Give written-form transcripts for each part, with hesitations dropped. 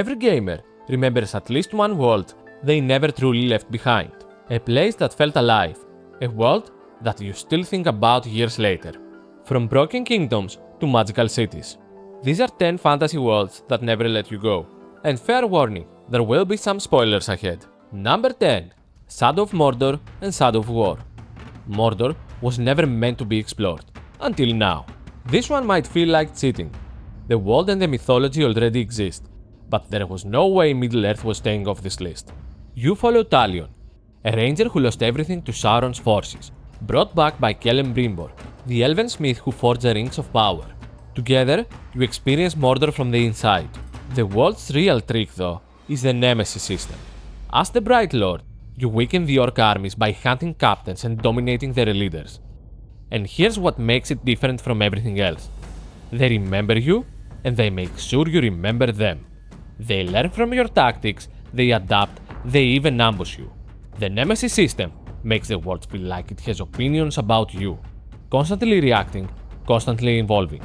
Every gamer remembers at least one world they never truly left behind. A place that felt alive. A world that you still think about years later. From broken kingdoms to magical cities. These are 10 fantasy worlds that never let you go. And fair warning, there will be some spoilers ahead. Number 10. Shadow of Mordor and Shadow of War. Mordor was never meant to be explored. Until now. This one might feel like cheating. The world and the mythology already exist, but there was no way Middle-earth was staying off this list. You follow Talion, a ranger who lost everything to Sauron's forces, brought back by Celebrimbor, the elven smith who forged the Rings of Power. Together, you experience Mordor from the inside. The world's real trick, though, is the Nemesis system. As the Bright Lord, you weaken the orc armies by hunting captains and dominating their leaders. And here's what makes it different from everything else. They remember you, and they make sure you remember them. They learn from your tactics, they adapt, they even ambush you. The Nemesis system makes the world feel like it has opinions about you, constantly reacting, constantly evolving.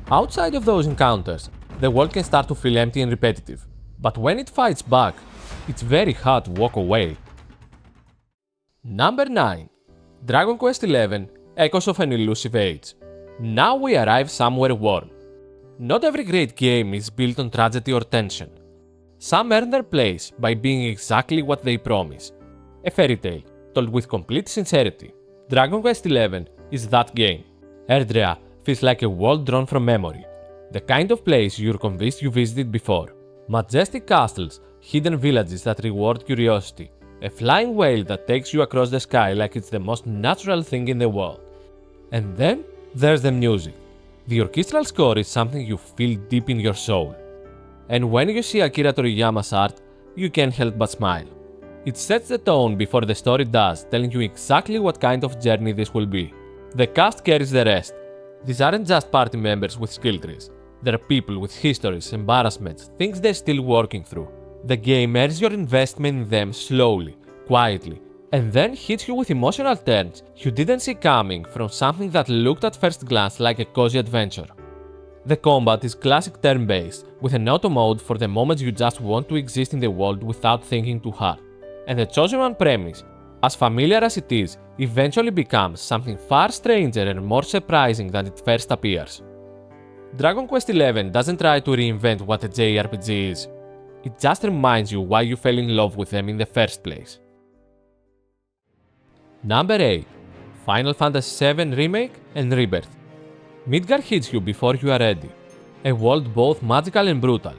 Outside of those encounters, the world can start to feel empty and repetitive, but when it fights back, it's very hard to walk away. Number 9. Dragon Quest XI Echoes of an Elusive Age. Now we arrive somewhere warm. Not every great game is built on tragedy or tension. Some earn their place by being exactly what they promise. A fairy tale, told with complete sincerity. Dragon Quest XI is that game. Erdrea feels like a world drawn from memory. The kind of place you're convinced you visited before. Majestic castles, hidden villages that reward curiosity. A flying whale that takes you across the sky like it's the most natural thing in the world. And then there's the music. The orchestral score is something you feel deep in your soul. And when you see Akira Toriyama's art, you can't help but smile. It sets the tone before the story does, telling you exactly what kind of journey this will be. The cast carries the rest. These aren't just party members with skill trees. They're people with histories, embarrassments, things they're still working through. The game earns your investment in them slowly, quietly, and then hits you with emotional turns you didn't see coming from something that looked at first glance like a cozy adventure. The combat is classic turn-based, with an auto mode for the moments you just want to exist in the world without thinking too hard. And the Chosen One premise, as familiar as it is, eventually becomes something far stranger and more surprising than it first appears. Dragon Quest XI doesn't try to reinvent what a JRPG is. It just reminds you why you fell in love with them in the first place. Number 8. Final Fantasy VII Remake and Rebirth. Midgar hits you before you are ready. A world both magical and brutal,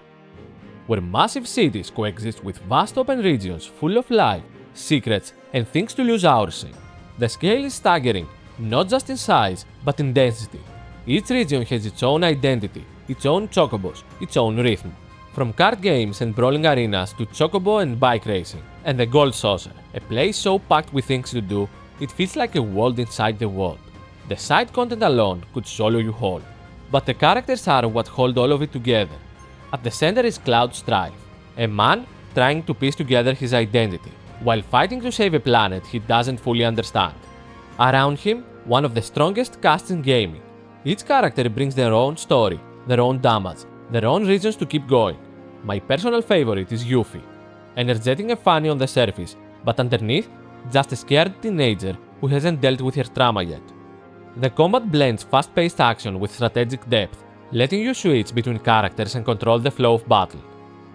where massive cities coexist with vast open regions full of life, secrets, and things to lose hours in. The scale is staggering, not just in size, but in density. Each region has its own identity, its own chocobos, its own rhythm. From card games and brawling arenas to chocobo and bike racing, and the Gold Saucer, a place so packed with things to do, it feels like a world inside the world. The side content alone could swallow you whole, but the characters are what hold all of it together. At the center is Cloud Strife, a man trying to piece together his identity, while fighting to save a planet he doesn't fully understand. Around him, one of the strongest casts in gaming. Each character brings their own story, their own damage, their own reasons to keep going. My personal favorite is Yuffie, energetic and funny on the surface, but underneath, just a scared teenager who hasn't dealt with her trauma yet. The combat blends fast-paced action with strategic depth, letting you switch between characters and control the flow of battle.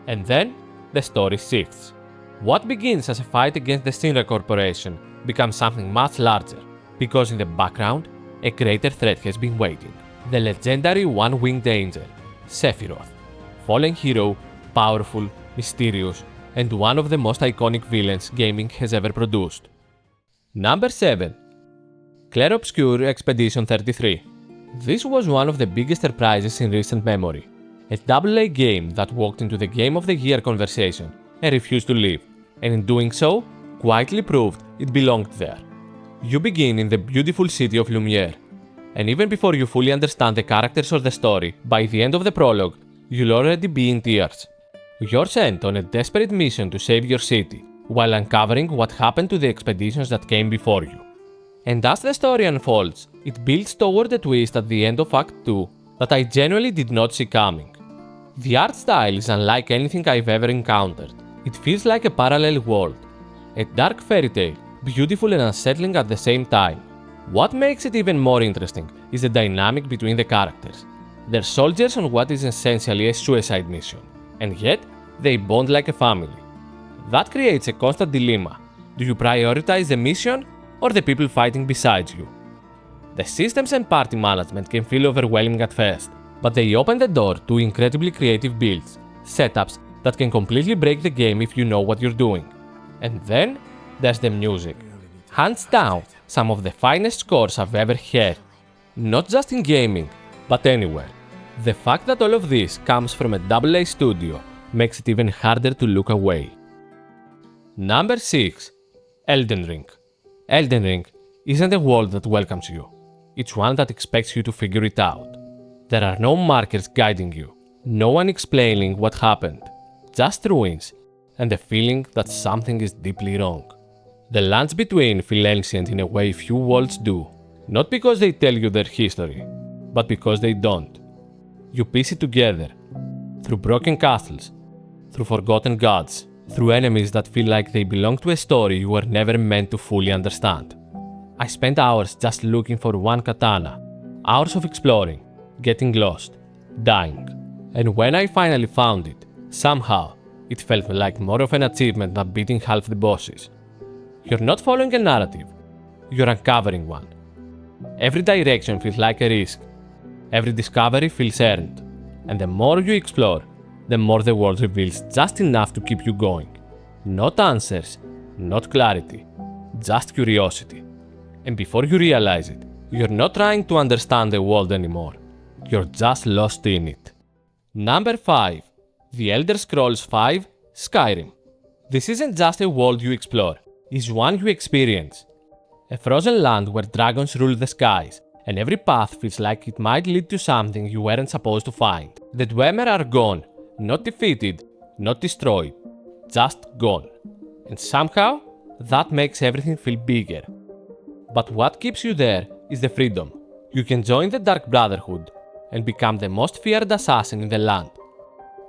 And then, the story shifts. What begins as a fight against the Shinra Corporation becomes something much larger, because in the background, a greater threat has been waiting. The legendary One-Winged Angel, Sephiroth. Fallen hero, powerful, mysterious, and one of the most iconic villains gaming has ever produced. Number 7. Clair Obscur Expedition 33. This was one of the biggest surprises in recent memory. A AA game that walked into the Game of the Year conversation and refused to leave, and in doing so, quietly proved it belonged there. You begin in the beautiful city of Lumiere, and even before you fully understand the characters or the story, by the end of the prologue, you'll already be in tears. You're sent on a desperate mission to save your city, while uncovering what happened to the expeditions that came before you. And as the story unfolds, it builds toward a twist at the end of Act 2 that I genuinely did not see coming. The art style is unlike anything I've ever encountered. It feels like a parallel world, a dark fairy tale, beautiful and unsettling at the same time. What makes it even more interesting is the dynamic between the characters. They're soldiers on what is essentially a suicide mission, and yet they bond like a family. That creates a constant dilemma. Do you prioritize the mission or the people fighting beside you? The systems and party management can feel overwhelming at first, but they open the door to incredibly creative builds, setups that can completely break the game if you know what you're doing. And then there's the music. Hands down, some of the finest scores I've ever heard. Not just in gaming, but anywhere. The fact that all of this comes from a AA studio makes it even harder to look away. Number 6. Elden Ring. Elden Ring isn't a world that welcomes you. It's one that expects you to figure it out. There are no markers guiding you, no one explaining what happened, just ruins and the feeling that something is deeply wrong. The lands between feel ancient in a way few worlds do, not because they tell you their history, but because they don't. You piece it together, through broken castles, through forgotten gods, through enemies that feel like they belong to a story you were never meant to fully understand. I spent hours just looking for one katana, hours of exploring, getting lost, dying. And when I finally found it, somehow, it felt like more of an achievement than beating half the bosses. You're not following a narrative, you're uncovering one. Every direction feels like a risk, every discovery feels earned, and the more you explore, the more the world reveals just enough to keep you going. Not answers, not clarity, just curiosity. And before you realize it, you're not trying to understand the world anymore. You're just lost in it. Number 5. The Elder Scrolls V: Skyrim. This isn't just a world you explore, it's one you experience. A frozen land where dragons rule the skies, and every path feels like it might lead to something you weren't supposed to find. The Dwemer are gone, not defeated, not destroyed, just gone. And somehow, that makes everything feel bigger. But what keeps you there is the freedom. You can join the Dark Brotherhood and become the most feared assassin in the land.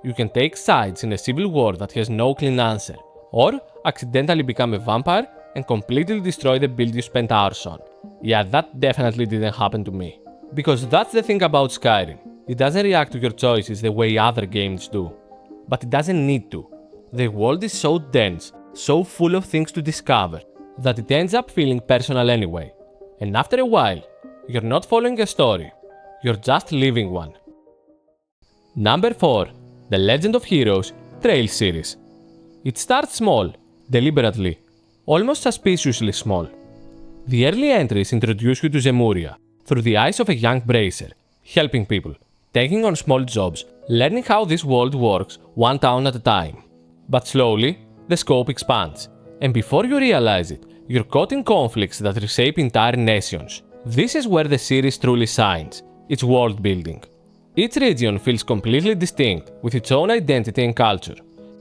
You can take sides in a civil war that has no clean answer, or accidentally become a vampire and completely destroy the build you spent hours on. Yeah, that definitely didn't happen to me. Because that's the thing about Skyrim. It doesn't react to your choices the way other games do. But it doesn't need to. The world is so dense, so full of things to discover, that it ends up feeling personal anyway. And after a while, you're not following a story, you're just living one. Number 4. The Legend of Heroes Trails series. It starts small, deliberately, almost suspiciously small. The early entries introduce you to Zemuria through the eyes of a young bracer, helping people, taking on small jobs, learning how this world works one town at a time. But slowly, the scope expands, and before you realize it, you're caught in conflicts that reshape entire nations. This is where the series truly shines, its world building. Each region feels completely distinct, with its own identity and culture.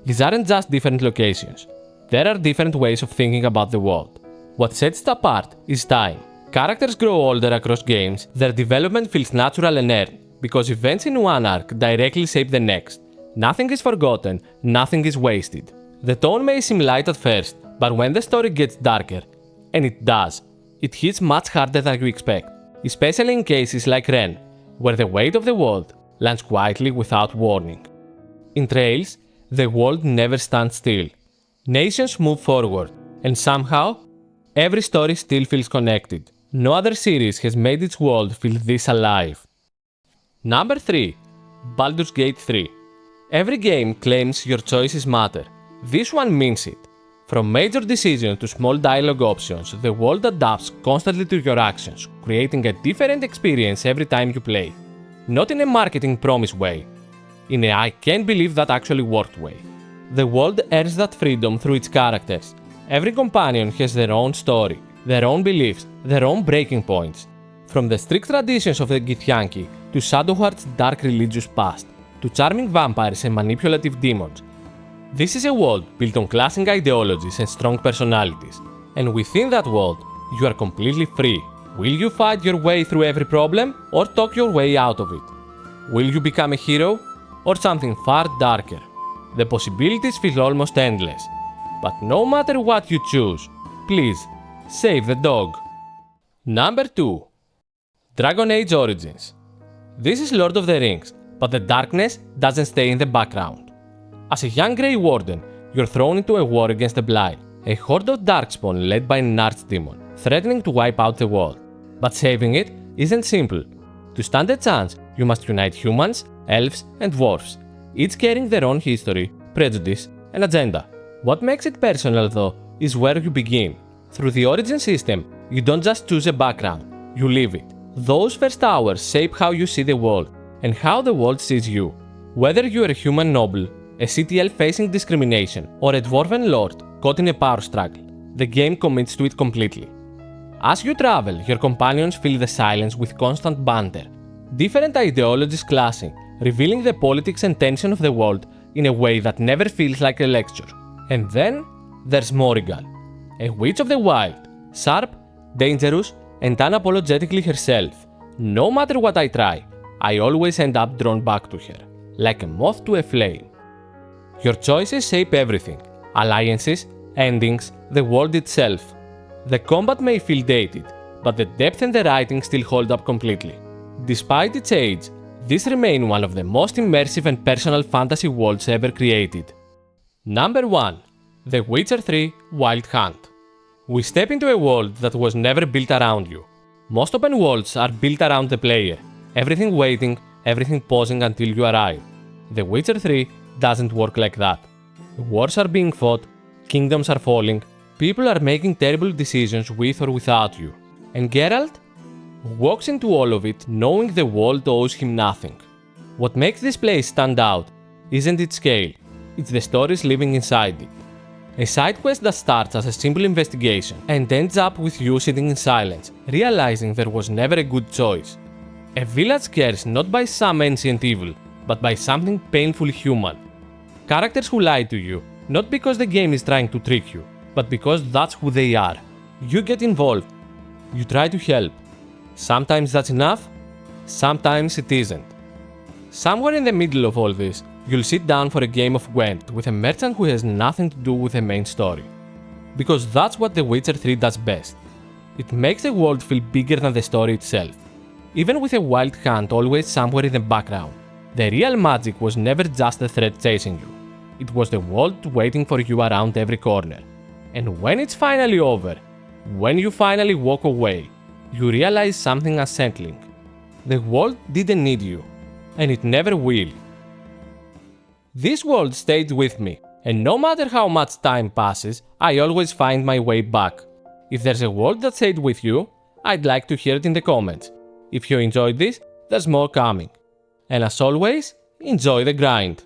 These aren't just different locations. There are different ways of thinking about the world. What sets it apart is time. Characters grow older across games, their development feels natural and earned, because events in one arc directly shape the next. Nothing is forgotten, nothing is wasted. The tone may seem light at first, but when the story gets darker, and it does, it hits much harder than you expect, especially in cases like Ren, where the weight of the world lands quietly without warning. In Trails, the world never stands still. Nations move forward, and somehow, every story still feels connected. No other series has made its world feel this alive. Number 3. Baldur's Gate 3. Every game claims your choices matter. This one means it. From major decisions to small dialogue options, the world adapts constantly to your actions, creating a different experience every time you play. Not in a marketing promise way, in a I can't believe that actually worked way. The world earns that freedom through its characters. Every companion has their own story, their own beliefs, their own breaking points. From the strict traditions of the Githyanki to Shadowheart's dark religious past, to charming vampires and manipulative demons. This is a world built on clashing ideologies and strong personalities, and within that world, you are completely free. Will you fight your way through every problem, or talk your way out of it? Will you become a hero, or something far darker. The possibilities feel almost endless. But no matter what you choose, please, save the dog. Number 2. Dragon Age Origins. This is Lord of the Rings, but the darkness doesn't stay in the background. As a young Grey Warden, you're thrown into a war against the Blight, a horde of darkspawn led by an archdemon, threatening to wipe out the world. But saving it isn't simple. To stand a chance, you must unite humans, elves, and dwarves, each carrying their own history, prejudice, and agenda. What makes it personal, though, is where you begin. Through the origin system, you don't just choose a background, you live it. Those first hours shape how you see the world, and how the world sees you. Whether you're a human noble, a city elf facing discrimination, or a dwarven lord caught in a power struggle, the game commits to it completely. As you travel, your companions fill the silence with constant banter, different ideologies clashing, revealing the politics and tension of the world in a way that never feels like a lecture. And then, there's Morrigal, a witch of the wild, sharp, dangerous, and unapologetically herself. No matter what I try, I always end up drawn back to her, like a moth to a flame. Your choices shape everything: alliances, endings, the world itself. The combat may feel dated, but the depth and the writing still hold up completely. Despite its age, this remains one of the most immersive and personal fantasy worlds ever created. Number 1. The Witcher 3 Wild Hunt. We step into a world that was never built around you. Most open worlds are built around the player, everything waiting, everything pausing until you arrive. The Witcher 3 doesn't work like that. Wars are being fought, kingdoms are falling, people are making terrible decisions with or without you. And Geralt walks into all of it knowing the world owes him nothing. What makes this place stand out isn't its scale, it's the stories living inside it. A side quest that starts as a simple investigation and ends up with you sitting in silence, realizing there was never a good choice. A village cares not by some ancient evil, but by something painfully human. Characters who lie to you, not because the game is trying to trick you, but because that's who they are. You get involved. You try to help. Sometimes that's enough, sometimes it isn't. Somewhere in the middle of all this, you'll sit down for a game of Gwent with a merchant who has nothing to do with the main story. Because that's what The Witcher 3 does best. It makes the world feel bigger than the story itself. Even with a wild hunt always somewhere in the background, the real magic was never just the threat chasing you. It was the world waiting for you around every corner. And when it's finally over, when you finally walk away, you realize something unsettling. The world didn't need you, and it never will. This world stayed with me, and no matter how much time passes, I always find my way back. If there's a world that stayed with you, I'd like to hear it in the comments. If you enjoyed this, there's more coming. And as always, enjoy the grind.